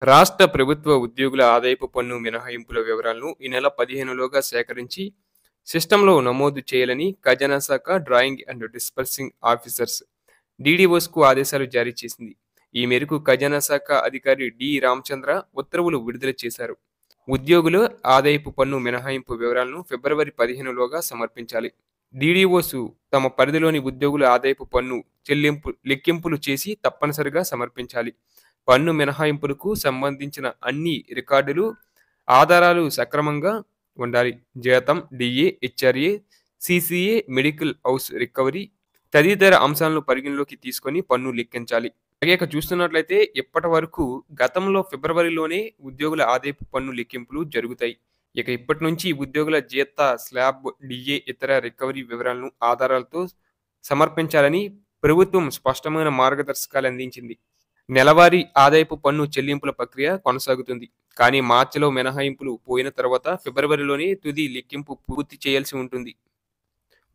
రాష్ట్ర ప్రభుత్వ ఉద్యోగుల ఆదాయపు పన్ను మినహాయింపుల వివరాలను ఈ నెల 15లోగా సేకరించి సిస్టంలో నమోదు చేయాలని ఖజానా శాఖ డ్రాయింగ్ అండ్ డిస్పర్సింగ్ ఆఫీసర్స్ డీడీఓస్కు ఆదేశాలు జారీ చేసింది. ఈ మేరకు ఖజానా శాఖ అధికారి డి రామచంద్ర ఉత్తర్వులు విడుదల చేశారు. ఉద్యోగుల ఆదాయపు పన్ను మినహాయింపు వివరాలను ఫిబ్రవరి 15లోగా సమర్పించాలి. డీడీఓస్ తమ పరిధిలోని ఉద్యోగుల ఆదాయపు పన్ను లెక్కింపులు చేసి తప్పనిసరిగా సమర్పించాలి. పన్ను మినహాయింపులకు సంబంధించిన అన్ని రికార్డులు, ఆధారాలు సక్రమంగా ఉండాలి. జీతం, DA, HRA, CCA, medical house recovery తదితర అంశాలను పరిగణలోకి తీసుకొని పన్ను లెక్కించాలి. అలాగే చూస్తున్నట్లయితే ఇప్పటి వరకు గతంలో ఫిబ్రవరిలోనే ఉద్యోగుల ఆదాయపు పన్ను లెక్కింపులు జరుగుతాయి. ఇప్పటి నుంచి ఉద్యోగుల జీత స్లాబ్, డిఏ, ఇతర రికవరీ వివరాలను ఆధారాలతో సమర్పించాలని ప్రభుత్వం స్పష్టమైన మార్గదర్శకాలు అందించింది. నెలవారీ ఆదాయపు పన్ను చెల్లింపుల ప్రక్రియ కొనసాగుతుంది. కానీ మార్చిలో మినహాయింపులు పోయిన తర్వాత ఫిబ్రవరిలోనే తుది లెక్కింపు పూర్తి చేయాల్సి ఉంటుంది.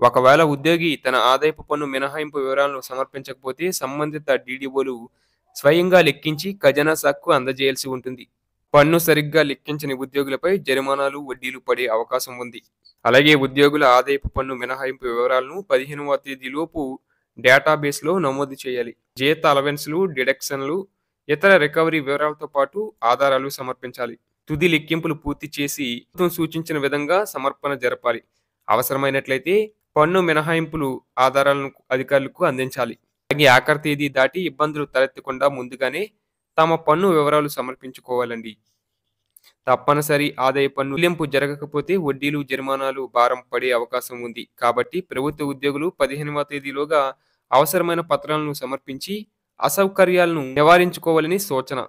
ఒకవేళ ఉద్యోగి తన ఆదాయపు పన్ను మినహాయింపు వివరాలను సమర్పించకపోతే సంబంధిత డీడీఓలు స్వయంగా లెక్కించి ఖజానా శాఖకు అందజేయాల్సి ఉంటుంది. పన్ను సరిగ్గా లెక్కించని ఉద్యోగులపై జరిమానాలు, వడ్డీలు పడే అవకాశం ఉంది. అలాగే ఉద్యోగుల ఆదాయపు పన్ను మినహాయింపు వివరాలను 15వ తేదీలోపు డేటాబేస్లో నమోదు చేయాలి. జీత అలవెన్స్లు, డిడక్షన్లు, ఇతర రికవరీ వివరాలతో పాటు ఆధారాలు సమర్పించాలి. తుది లెక్కింపులు పూర్తి చేసి ప్రభుత్వం సూచించిన విధంగా సమర్పణ జరపాలి. అవసరమైనట్లయితే పన్ను మినహాయింపులు ఆధారాలను అధికారులకు అందించాలి. అలాగే ఆఖరి తేదీ దాటి ఇబ్బందులు తలెత్తకుండా ముందుగానే తమ పన్ను వివరాలు సమర్పించుకోవాలండి. తప్పనిసరి ఆదాయ పన్ను చెల్లింపు జరగకపోతే వడ్డీలు, జరిమానాలు భారం పడే అవకాశం ఉంది. కాబట్టి ప్రభుత్వ ఉద్యోగులు 15వ తేదీలోగా అవసరమైన పత్రాలను సమర్పించి అసౌకర్యాలను నివారించుకోవాలని సూచన.